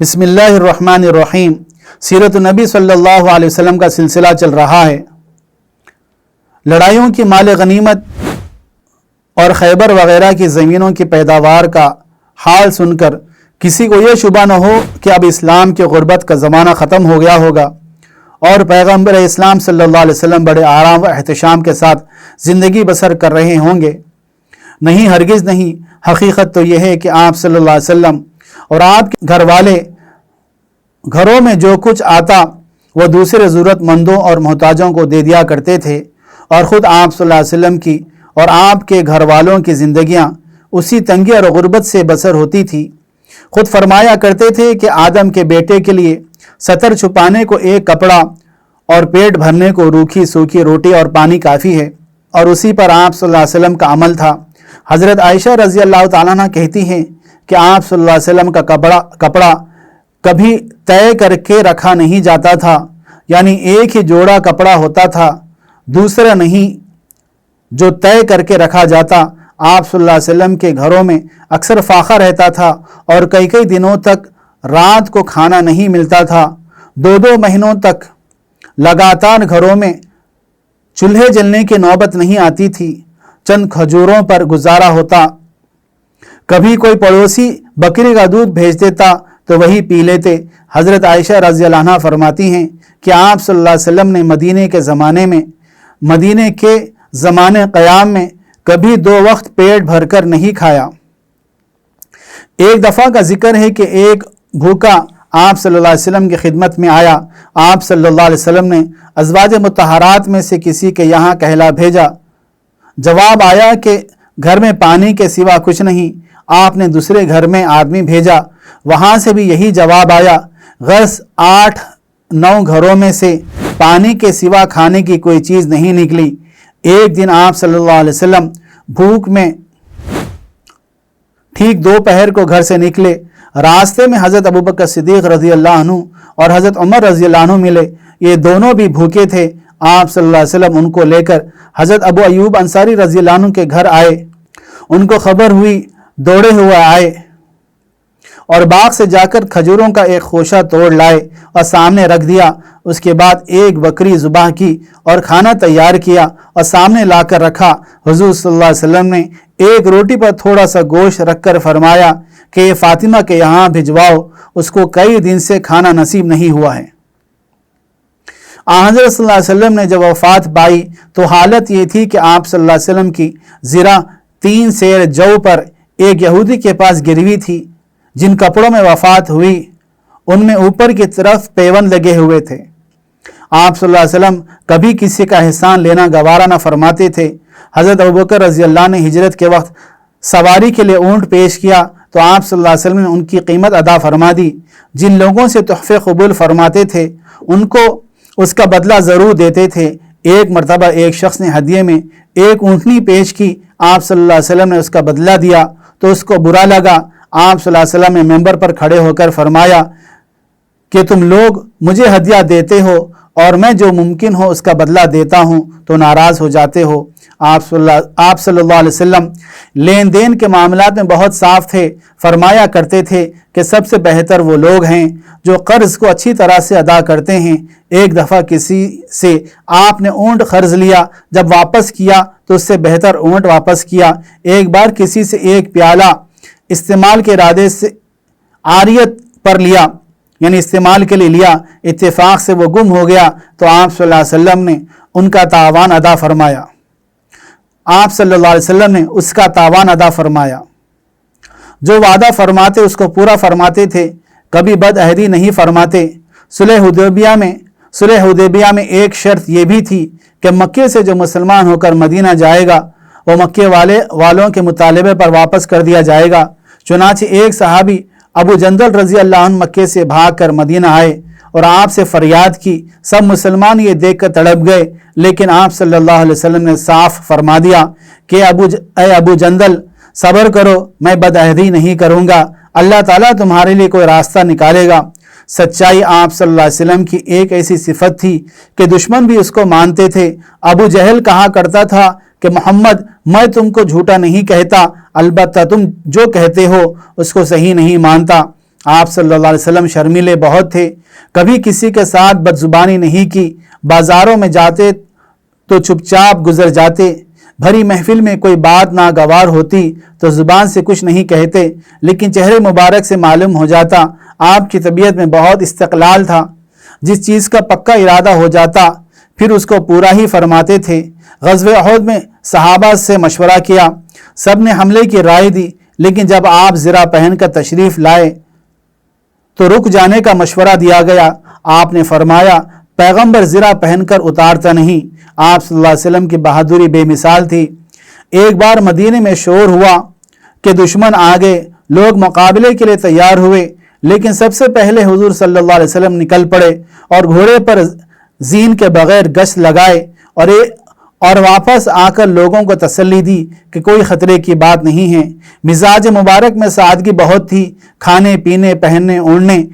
بسم اللہ الرحمن الرحیم۔ سیرت النبی صلی اللہ علیہ وسلم کا سلسلہ چل رہا ہے۔ لڑائیوں کی مال غنیمت اور خیبر وغیرہ کی زمینوں کی پیداوار کا حال سن کر کسی کو یہ شبہ نہ ہو کہ اب اسلام کی غربت کا زمانہ ختم ہو گیا ہوگا اور پیغمبر اسلام صلی اللہ علیہ وسلم بڑے آرام و احتشام کے ساتھ زندگی بسر کر رہے ہوں گے۔ نہیں، ہرگز نہیں۔ حقیقت تو یہ ہے کہ آپ صلی اللہ علیہ وسلم اور آپ کے گھر والے گھروں میں جو کچھ آتا وہ دوسرے ضرورت مندوں اور محتاجوں کو دے دیا کرتے تھے، اور خود آپ صلی اللہ علیہ وسلم کی اور آپ کے گھر والوں کی زندگیاں اسی تنگی اور غربت سے بسر ہوتی تھی۔ خود فرمایا کرتے تھے کہ آدم کے بیٹے کے لیے ستر چھپانے کو ایک کپڑا اور پیٹ بھرنے کو روکھی سوکھی روٹی اور پانی کافی ہے، اور اسی پر آپ صلی اللہ علیہ وسلم کا عمل تھا۔ حضرت عائشہ رضی اللہ تعالیٰ عنہ کہتی ہیں کہ آپ صلی اللہ علیہ وسلم کا کپڑا کبھی طے کر کے رکھا نہیں جاتا تھا، یعنی ایک ہی جوڑا کپڑا ہوتا تھا، دوسرا نہیں جو طے کر کے رکھا جاتا۔ آپ صلی اللہ علیہ وسلم کے گھروں میں اکثر فاقہ رہتا تھا اور کئی دنوں تک رات کو کھانا نہیں ملتا تھا۔ دو مہینوں تک لگاتار گھروں میں چولہے جلنے کی نوبت نہیں آتی تھی۔ چند کھجوروں پر گزارا ہوتا۔ کبھی کوئی پڑوسی بکری کا دودھ بھیج دیتا تو وہی پی لیتے۔ حضرت عائشہ رضی اللہ عنہ فرماتی ہیں کہ آپ صلی اللہ علیہ وسلم نے مدینے کے زمانے قیام میں کبھی 2 وقت پیٹ بھر کر نہیں کھایا۔ ایک دفعہ کا ذکر ہے کہ ایک بھوکا آپ صلی اللہ علیہ وسلم کی خدمت میں آیا۔ آپ صلی اللہ علیہ وسلم نے ازواج مطہرات میں سے کسی کے یہاں کہلا بھیجا۔ جواب آیا کہ گھر میں پانی کے سوا کچھ نہیں۔ آپ نے دوسرے گھر میں آدمی بھیجا، وہاں سے بھی یہی جواب آیا۔ غرض 8-9 گھروں میں سے پانی کے سوا کھانے کی کوئی چیز نہیں نکلی۔ ایک دن آپ صلی اللہ علیہ وسلم بھوک میں ٹھیک دوپہر کو گھر سے نکلے۔ راستے میں حضرت ابوبکر صدیق رضی اللہ عنہ اور حضرت عمر رضی اللہ عنہ ملے۔ یہ دونوں بھی بھوکے تھے۔ آپ صلی اللہ علیہ وسلم ان کو لے کر حضرت ابو ایوب انصاری رضی اللہ عنہ کے گھر آئے۔ ان کو خبر ہوئی، دوڑے ہوئے آئے اور باغ سے جا کر کھجوروں کا ایک خوشہ توڑ لائے اور سامنے رکھ دیا۔ اس کے بعد ایک بکری ذبح کی اور کھانا تیار کیا اور سامنے لا کر رکھا۔ حضور صلی اللہ علیہ وسلم نے ایک روٹی پر تھوڑا سا گوشت رکھ کر فرمایا کہ یہ فاطمہ کے یہاں بھجواؤ، اس کو کئی دن سے کھانا نصیب نہیں ہوا ہے۔ حضرت صلی اللہ علیہ وسلم نے جب وفات پائی تو حالت یہ تھی کہ آپ صلی اللہ علیہ وسلم کی زرہ 3 سیر جو پر ایک یہودی کے پاس گروی تھی۔ جن کپڑوں میں وفات ہوئی ان میں اوپر کی طرف پیوند لگے ہوئے تھے۔ آپ صلی اللہ علیہ وسلم کبھی کسی کا احسان لینا گوارا نہ فرماتے تھے۔ حضرت ابوبکر رضی اللہ نے ہجرت کے وقت سواری کے لیے اونٹ پیش کیا تو آپ صلی اللہ علیہ وسلم نے ان کی قیمت ادا فرما دی۔ جن لوگوں سے تحفے قبول فرماتے تھے ان کو اس کا بدلہ ضرور دیتے تھے۔ ایک مرتبہ ایک شخص نے ہدیے میں ایک اونٹنی پیش کی، آپ صلی اللہ علیہ وسلم نے اس کا بدلہ دیا تو اس کو برا لگا۔ آپ صلی اللہ علیہ وسلم نے ممبر پر کھڑے ہو کر فرمایا کہ تم لوگ مجھے ہدیہ دیتے ہو اور میں جو ممکن ہو اس کا بدلہ دیتا ہوں تو ناراض ہو جاتے ہو۔ آپ صلی اللہ علیہ وسلم لین دین کے معاملات میں بہت صاف تھے۔ فرمایا کرتے تھے کہ سب سے بہتر وہ لوگ ہیں جو قرض کو اچھی طرح سے ادا کرتے ہیں۔ ایک دفعہ کسی سے آپ نے اونٹ قرض لیا، جب واپس کیا تو اس سے بہتر اونٹ واپس کیا۔ ایک بار کسی سے ایک پیالہ استعمال کے ارادے سے عاریت پر لیا، یعنی استعمال کے لیے لیا، اتفاق سے وہ گم ہو گیا تو آپ صلی اللہ علیہ وسلم نے ان کا تاوان ادا فرمایا۔ آپ صلی اللہ علیہ وسلم نے اس کا تاوان ادا فرمایا۔ جو وعدہ فرماتے اس کو پورا فرماتے تھے، کبھی بد عہدی نہیں فرماتے۔ صلح حدیبیہ میں ایک شرط یہ بھی تھی کہ مکے سے جو مسلمان ہو کر مدینہ جائے گا وہ مکے والوں کے مطالبے پر واپس کر دیا جائے گا۔ چنانچہ ایک صحابی ابو جندل رضی اللہ عنہ مکے سے بھاگ کر مدینہ آئے اور آپ سے فریاد کی۔ سب مسلمان یہ دیکھ کر تڑپ گئے، لیکن آپ صلی اللہ علیہ وسلم نے صاف فرما دیا کہ اے ابو جندل صبر کرو، میں بد عہدی نہیں کروں گا، اللہ تعالیٰ تمہارے لیے کوئی راستہ نکالے گا۔ سچائی آپ صلی اللہ علیہ وسلم کی ایک ایسی صفت تھی کہ دشمن بھی اس کو مانتے تھے۔ ابو جہل کہا کرتا تھا کہ محمد میں تم کو جھوٹا نہیں کہتا، البتہ تم جو کہتے ہو اس کو صحیح نہیں مانتا۔ آپ صلی اللہ علیہ وسلم شرمیلے بہت تھے، کبھی کسی کے ساتھ بدزبانی نہیں کی، بازاروں میں جاتے تو چپ چاپ گزر جاتے، بھری محفل میں کوئی بات ناگوار ہوتی تو زبان سے کچھ نہیں کہتے، لیکن چہرے مبارک سے معلوم ہو جاتا آپ کی طبیعت میں بہت استقلال تھا۔ جس چیز کا پکا ارادہ ہو جاتا پھر اس کو پورا ہی فرماتے تھے۔ غزوہ احد میں صحابہ سے مشورہ کیا، سب نے حملے کی رائے دی، لیکن جب آپ زرہ پہن کر تشریف لائے تو رک جانے کا مشورہ دیا گیا۔ آپ نے فرمایا پیغمبر زرہ پہن کر اتارتا نہیں۔ آپ صلی اللہ علیہ وسلم کی بہادری بے مثال تھی۔ ایک بار مدینے میں شور ہوا کہ دشمن آگے، لوگ مقابلے کے لیے تیار ہوئے، لیکن سب سے پہلے حضور صلی اللہ علیہ وسلم نکل پڑے اور گھوڑے پر زین کے بغیر گشت لگائے اور واپس آ کر لوگوں کو تسلی دی کہ کوئی خطرے کی بات نہیں ہے۔ مزاج مبارک میں سادگی بہت تھی، کھانے پینے، پہننے اوڑھنے،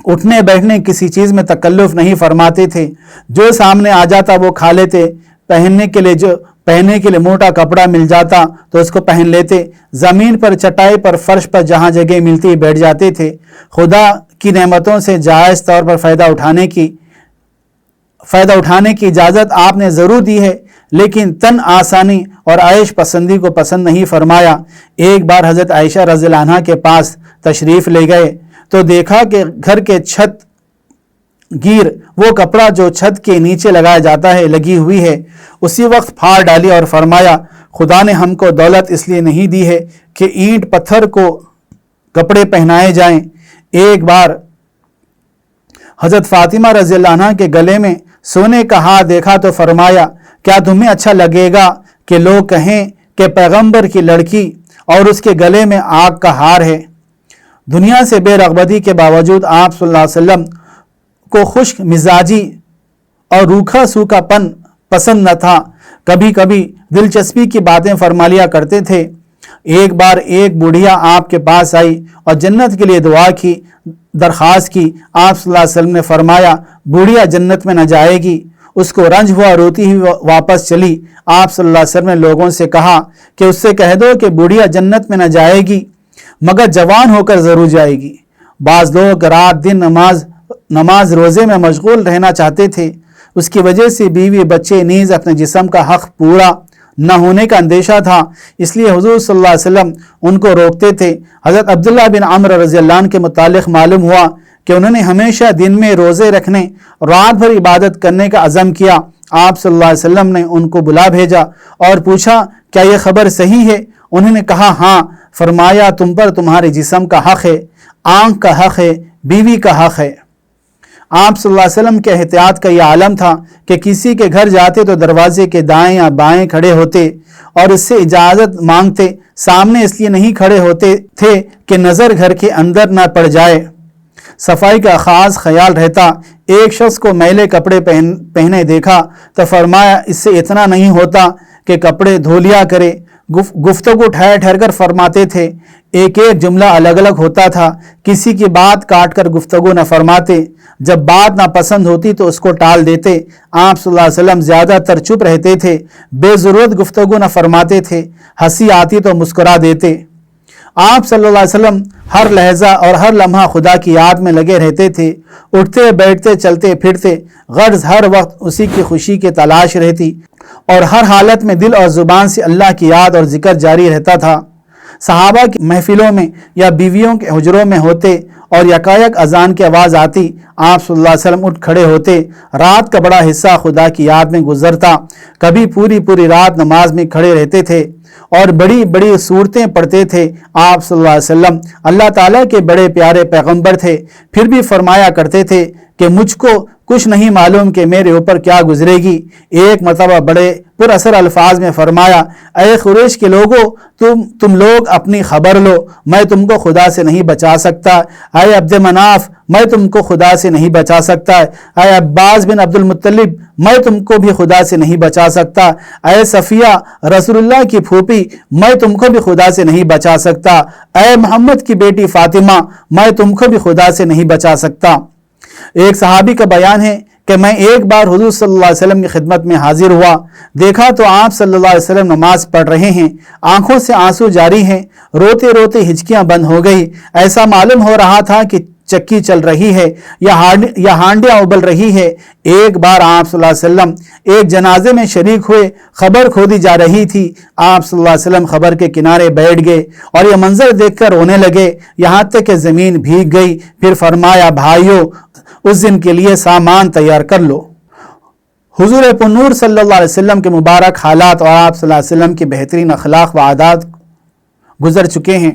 اٹھنے بیٹھنے کسی چیز میں تکلف نہیں فرماتے تھے۔ جو سامنے آ جاتا وہ کھا لیتے، پہننے کے لیے موٹا کپڑا مل جاتا تو اس کو پہن لیتے، زمین پر، چٹائی پر، فرش پر جہاں جگہ ملتی بیٹھ جاتے تھے۔ خدا کی نعمتوں سے جائز طور پر فائدہ اٹھانے کی اجازت آپ نے ضرور دی ہے، لیکن تن آسانی اور عیش پسندی کو پسند نہیں فرمایا۔ ایک بار حضرت عائشہ رضی اللہ عنہا کے پاس تشریف لے گئے تو دیکھا کہ گھر کے چھت گیر وہ کپڑا جو چھت کے نیچے لگایا جاتا ہے لگی ہوئی ہے۔ اسی وقت پھاڑ ڈالی اور فرمایا خدا نے ہم کو دولت اس لیے نہیں دی ہے کہ اینٹ پتھر کو کپڑے پہنائے جائیں۔ ایک بار حضرت فاطمہ رضی اللہ عنہ کے گلے میں سونے کا ہار دیکھا تو فرمایا کیا تمہیں اچھا لگے گا کہ لوگ کہیں کہ پیغمبر کی لڑکی اور اس کے گلے میں آگ کا ہار ہے؟ دنیا سے بے رغبتی کے باوجود آپ صلی اللہ علیہ وسلم کو خشک مزاجی اور روکھا سوکھا پن پسند نہ تھا، کبھی کبھی دلچسپی کی باتیں فرما لیا کرتے تھے۔ ایک بار ایک بوڑھیا آپ کے پاس آئی اور جنت کے لیے دعا کی، درخواست کی۔ آپ صلی اللہ علیہ وسلم نے فرمایا بوڑھیا جنت میں نہ جائے گی۔ اس کو رنج ہوا، روتی ہی واپس چلی۔ آپ صلی اللہ علیہ وسلم نے لوگوں سے کہا کہ اس سے کہہ دو کہ بوڑھیا جنت میں نہ جائے گی مگر جوان ہو کر ضرور جائے گی۔ بعض لوگ رات دن نماز روزے میں مشغول رہنا چاہتے تھے، اس کی وجہ سے بیوی بچے نیز اپنے جسم کا حق پورا نہ ہونے کا اندیشہ تھا، اس لیے حضور صلی اللہ علیہ وسلم ان کو روکتے تھے۔ حضرت عبداللہ بن عمرو رضی اللہ عنہ کے متعلق معلوم ہوا کہ انہوں نے ہمیشہ دن میں روزے رکھنے، رات بھر عبادت کرنے کا عزم کیا۔ آپ صلی اللہ علیہ وسلم نے ان کو بلا بھیجا اور پوچھا کیا یہ خبر صحیح ہے؟ انہوں نے کہا ہاں۔ فرمایا تم پر تمہارے جسم کا حق ہے، آنکھ کا حق ہے، بیوی کا حق ہے۔ آپ صلی اللہ علیہ وسلم کے احتیاط کا یہ عالم تھا کہ کسی کے گھر جاتے تو دروازے کے دائیں یا بائیں کھڑے ہوتے اور اس سے اجازت مانگتے، سامنے اس لیے نہیں کھڑے ہوتے تھے کہ نظر گھر کے اندر نہ پڑ جائے۔ صفائی کا خاص خیال رہتا۔ ایک شخص کو میلے کپڑے پہنے دیکھا تو فرمایا اس سے اتنا نہیں ہوتا کہ کپڑے دھو لیا کرے۔ گفتگو ٹھہر ٹھہر کر فرماتے تھے، ایک ایک جملہ الگ الگ ہوتا تھا، کسی کی بات کاٹ کر گفتگو نہ فرماتے، جب بات ناپسند ہوتی تو اس کو ٹال دیتے۔ آپ صلی اللہ علیہ وسلم زیادہ تر چپ رہتے تھے، بے ضرورت گفتگو نہ فرماتے تھے، ہنسی آتی تو مسکرا دیتے۔ آپ صلی اللہ علیہ وسلم ہر لحظہ اور ہر لمحہ خدا کی یاد میں لگے رہتے تھے، اٹھتے بیٹھتے چلتے پھرتے غرض ہر وقت اسی کی خوشی کی تلاش رہتی اور ہر حالت میں دل اور زبان سے اللہ کی یاد اور ذکر جاری رہتا تھا۔ صحابہ کی محفلوں میں یا بیویوں کے حجروں میں ہوتے اور یکایک اذان کی آواز آتی، آپ صلی اللہ علیہ وسلم اٹھ کھڑے ہوتے، رات کا بڑا حصہ خدا کی یاد میں گزرتا، کبھی پوری رات نماز میں کھڑے رہتے تھے اور بڑی بڑی صورتیں پڑھتے تھے۔ آپ صلی اللہ علیہ وسلم اللہ تعالیٰ کے بڑے پیارے پیغمبر تھے، پھر بھی فرمایا کرتے تھے کہ مجھ کو کچھ نہیں معلوم کہ میرے اوپر کیا گزرے گی۔ ایک مرتبہ بڑے پر اثر الفاظ میں فرمایا، اے قریش کے لوگو، تم لوگ اپنی خبر لو، میں تم کو خدا سے نہیں بچا سکتا۔ اے عبد مناف، میں تم کو خدا سے نہیں بچا سکتا۔ اے عباس بن عبد المطلب، میں تم کو بھی خدا سے نہیں بچا سکتا۔ اے صفیہ رسول اللہ کی پھوپھی، میں تم کو بھی خدا سے نہیں بچا سکتا۔ اے محمد کی بیٹی فاطمہ، میں تم کو بھی خدا سے نہیں بچا سکتا۔ ایک صحابی کا بیان ہے کہ میں ایک بار حضور صلی اللہ علیہ وسلم کی خدمت میں حاضر ہوا، دیکھا تو آپ صلی اللہ علیہ وسلم نماز پڑھ رہے ہیں، آنکھوں سے آنسو جاری ہیں، روتے روتے ہچکیاں بند ہو گئی، ایسا معلوم ہو رہا تھا کہ چکی چل رہی ہے یا ہانڈیاں ابل رہی ہے۔ ایک بار آپ صلی اللہ علیہ وسلم ایک جنازے میں شریک ہوئے، خبر کھودی جا رہی تھی، آپ صلی اللہ علیہ وسلم خبر کے کنارے بیٹھ گئے اور یہ منظر دیکھ کر رونے لگے، یہاں تک کہ زمین بھیگ گئی۔ پھر فرمایا، بھائیو اس دن کے لیے سامان تیار کر لو۔ حضور پنور صلی اللہ علیہ وسلم کے مبارک حالات اور آپ صلی اللہ علیہ وسلم کے بہترین اخلاق و عادات گزر چکے ہیں۔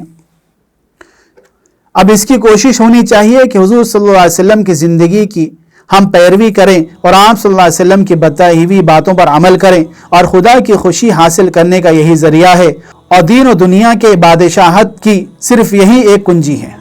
اب اس کی کوشش ہونی چاہیے کہ حضور صلی اللہ علیہ وسلم کی زندگی کی ہم پیروی کریں اور آپ صلی اللہ علیہ وسلم کی بتائی ہوئی باتوں پر عمل کریں، اور خدا کی خوشی حاصل کرنے کا یہی ذریعہ ہے، اور دین و دنیا کے بادشاہت کی صرف یہی ایک کنجی ہے۔